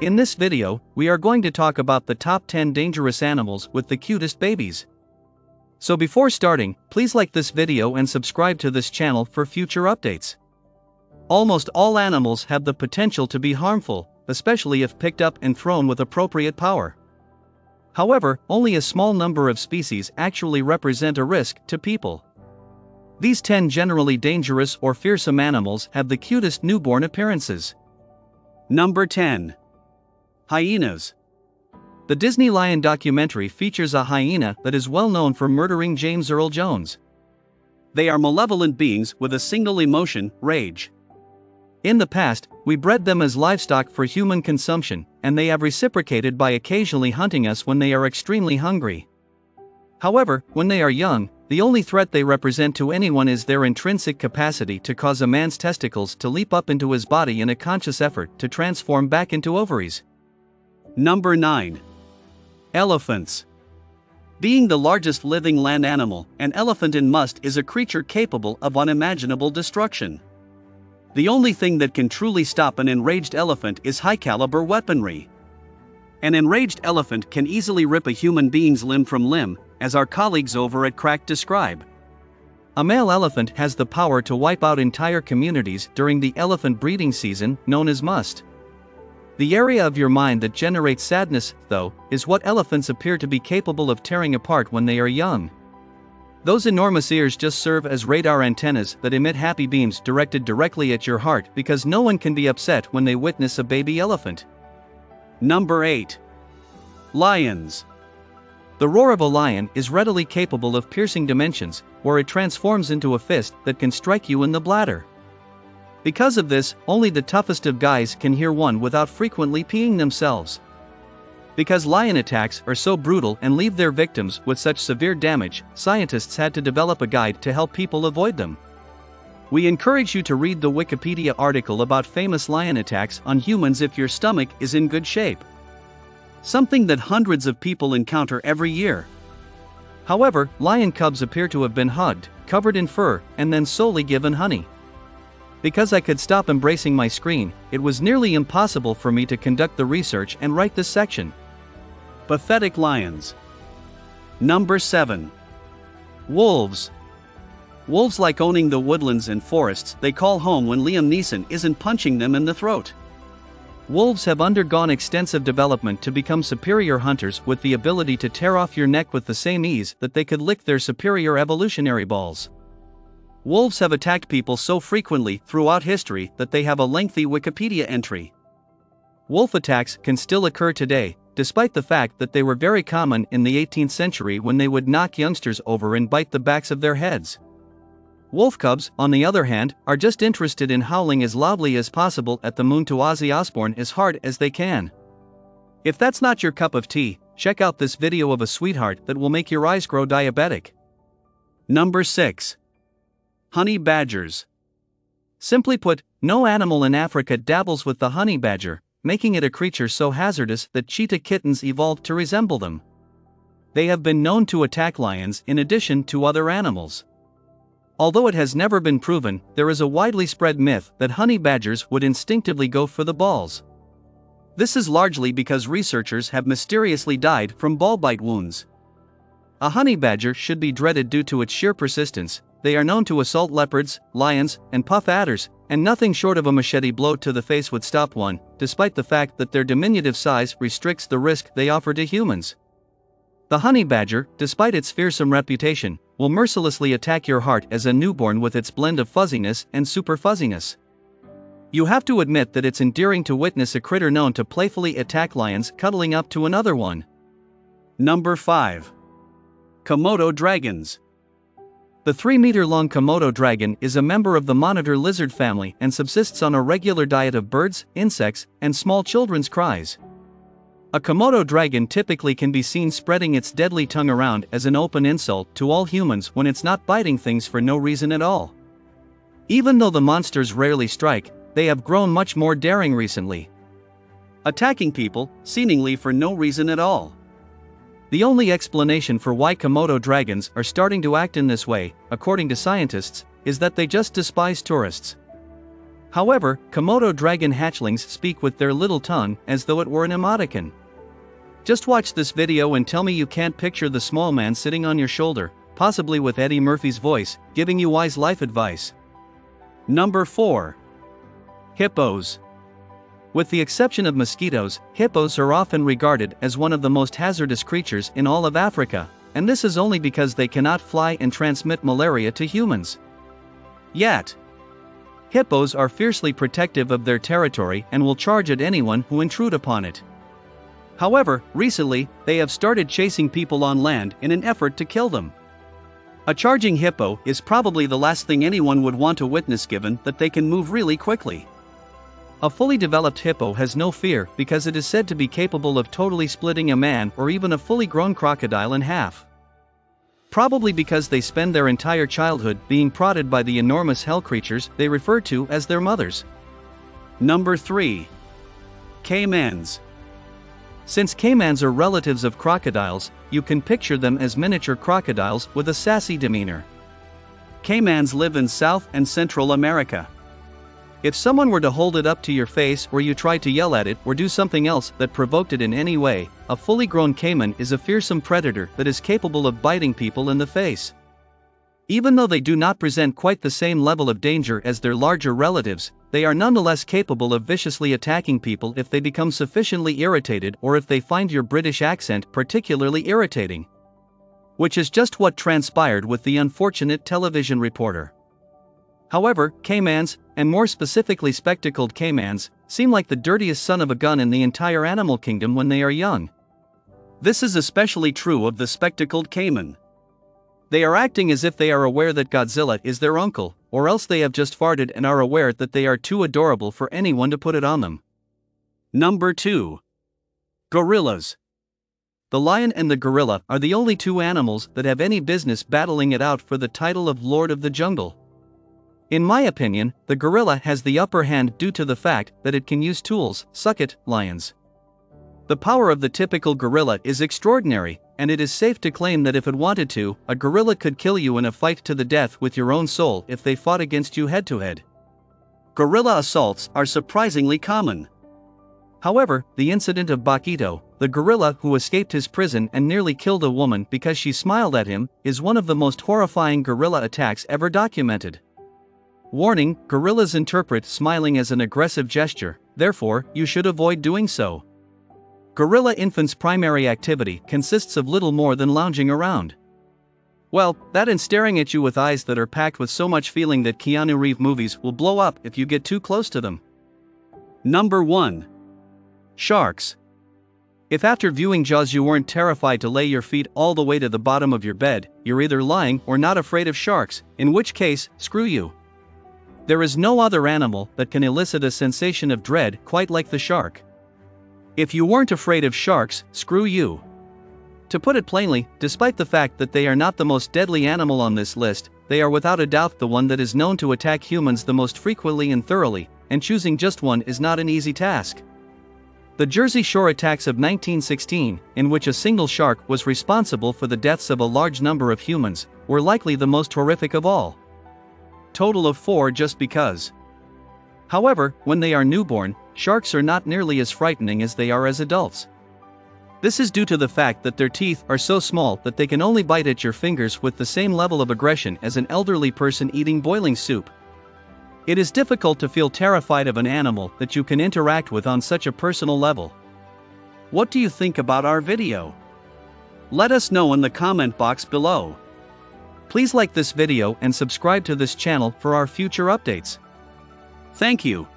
In this video, we are going to talk about the top 10 dangerous animals with the cutest babies. So before starting, please like this video and subscribe to this channel for future updates. Almost all animals have the potential to be harmful, especially if picked up and thrown with appropriate power. However, only a small number of species actually represent a risk to people. These 10 generally dangerous or fearsome animals have the cutest newborn appearances. Number 10. Hyenas. The Disney Lion documentary features a hyena that is well known for murdering James Earl Jones. They are malevolent beings with a single emotion, rage. In the past, we bred them as livestock for human consumption, and they have reciprocated by occasionally hunting us when they are extremely hungry. However, when they are young, the only threat they represent to anyone is their intrinsic capacity to cause a man's testicles to leap up into his body in a conscious effort to transform back into ovaries. Number 9. Elephants. Being the largest living land animal, an elephant in must is a creature capable of unimaginable destruction. The only thing that can truly stop an enraged elephant is high-caliber weaponry. An enraged elephant can easily rip a human being's limb from limb, as our colleagues over at Cracked describe. A male elephant has the power to wipe out entire communities during the elephant breeding season, known as must. The area of your mind that generates sadness, though, is what elephants appear to be capable of tearing apart when they are young. Those enormous ears just serve as radar antennas that emit happy beams directed directly at your heart because no one can be upset when they witness a baby elephant. Number 8. Lions. The roar of a lion is readily capable of piercing dimensions, where it transforms into a fist that can strike you in the bladder. Because of this, only the toughest of guys can hear one without frequently peeing themselves. Because lion attacks are so brutal and leave their victims with such severe damage, scientists had to develop a guide to help people avoid them. We encourage you to read the Wikipedia article about famous lion attacks on humans if your stomach is in good shape. Something that hundreds of people encounter every year. However, lion cubs appear to have been hugged, covered in fur, and then solely given honey. Because I could stop embracing my screen, it was nearly impossible for me to conduct the research and write this section. Pathetic lions. Number 7. Wolves. Wolves like owning the woodlands and forests they call home when Liam Neeson isn't punching them in the throat. Wolves have undergone extensive development to become superior hunters with the ability to tear off your neck with the same ease that they could lick their superior evolutionary balls. Wolves have attacked people so frequently throughout history that they have a lengthy Wikipedia entry. Wolf attacks can still occur today, despite the fact that they were very common in the 18th century when they would knock youngsters over and bite the backs of their heads. Wolf cubs, on the other hand, are just interested in howling as loudly as possible at the moon to Ozzy Osbourne as hard as they can. If that's not your cup of tea, check out this video of a sweetheart that will make your eyes grow diabetic. Number 6. Honey badgers. Simply put, no animal in Africa dabbles with the honey badger, making it a creature so hazardous that cheetah kittens evolved to resemble them. They have been known to attack lions in addition to other animals. Although it has never been proven, there is a widely spread myth that honey badgers would instinctively go for the balls. This is largely because researchers have mysteriously died from ball bite wounds. A honey badger should be dreaded due to its sheer persistence. They are known to assault leopards, lions, and puff adders, and nothing short of a machete blow to the face would stop one, despite the fact that their diminutive size restricts the risk they offer to humans. The honey badger, despite its fearsome reputation, will mercilessly attack your heart as a newborn with its blend of fuzziness and super fuzziness. You have to admit that it's endearing to witness a critter known to playfully attack lions cuddling up to another one. Number 5. Komodo dragons. The 3-meter-long Komodo dragon is a member of the monitor lizard family and subsists on a regular diet of birds, insects, and small children's cries. A Komodo dragon typically can be seen spreading its deadly tongue around as an open insult to all humans when it's not biting things for no reason at all. Even though the monsters rarely strike, they have grown much more daring recently, attacking people, seemingly for no reason at all. The only explanation for why Komodo dragons are starting to act in this way, according to scientists, is that they just despise tourists. However, Komodo dragon hatchlings speak with their little tongue as though it were an emoticon. Just watch this video and tell me you can't picture the small man sitting on your shoulder, possibly with Eddie Murphy's voice, giving you wise life advice. Number 4. Hippos. With the exception of mosquitoes, hippos are often regarded as one of the most hazardous creatures in all of Africa, and this is only because they cannot fly and transmit malaria to humans. Yet, hippos are fiercely protective of their territory and will charge at anyone who intrude upon it. However, recently, they have started chasing people on land in an effort to kill them. A charging hippo is probably the last thing anyone would want to witness, given that they can move really quickly. A fully developed hippo has no fear because it is said to be capable of totally splitting a man or even a fully grown crocodile in half. Probably because they spend their entire childhood being prodded by the enormous hell creatures they refer to as their mothers. Number 3. Caimans. Since caimans are relatives of crocodiles, you can picture them as miniature crocodiles with a sassy demeanor. Caimans live in South and Central America. If someone were to hold it up to your face or you tried to yell at it or do something else that provoked it in any way, a fully grown caiman is a fearsome predator that is capable of biting people in the face. Even though they do not present quite the same level of danger as their larger relatives, they are nonetheless capable of viciously attacking people if they become sufficiently irritated or if they find your British accent particularly irritating. Which is just what transpired with the unfortunate television reporter. However, caimans, and more specifically spectacled caimans, seem like the dirtiest son of a gun in the entire animal kingdom when they are young. This is especially true of the spectacled caiman. They are acting as if they are aware that Godzilla is their uncle, or else they have just farted and are aware that they are too adorable for anyone to put it on them. Number 2. Gorillas. The lion and the gorilla are the only two animals that have any business battling it out for the title of Lord of the Jungle. In my opinion, the gorilla has the upper hand due to the fact that it can use tools, suck it, lions. The power of the typical gorilla is extraordinary, and it is safe to claim that if it wanted to, a gorilla could kill you in a fight to the death with your own soul if they fought against you head to head. Gorilla assaults are surprisingly common. However, the incident of Bakito, the gorilla who escaped his prison and nearly killed a woman because she smiled at him, is one of the most horrifying gorilla attacks ever documented. Warning: gorillas interpret smiling as an aggressive gesture, therefore, you should avoid doing so. Gorilla infants' primary activity consists of little more than lounging around. Well, that and staring at you with eyes that are packed with so much feeling that Keanu Reeves movies will blow up if you get too close to them. Number 1. Sharks. If after viewing Jaws you weren't terrified to lay your feet all the way to the bottom of your bed, you're either lying or not afraid of sharks, in which case, screw you. There is no other animal that can elicit a sensation of dread quite like the shark. If you weren't afraid of sharks, screw you. To put it plainly, despite the fact that they are not the most deadly animal on this list, they are without a doubt the one that is known to attack humans the most frequently and thoroughly, and choosing just one is not an easy task. The Jersey Shore attacks of 1916, in which a single shark was responsible for the deaths of a large number of humans, were likely the most horrific of all. Total of 4 just because. However, when they are newborn, sharks are not nearly as frightening as they are as adults. This is due to the fact that their teeth are so small that they can only bite at your fingers with the same level of aggression as an elderly person eating boiling soup. It is difficult to feel terrified of an animal that you can interact with on such a personal level. What do you think about our video? Let us know in the comment box below. Please like this video and subscribe to this channel for our future updates. Thank you.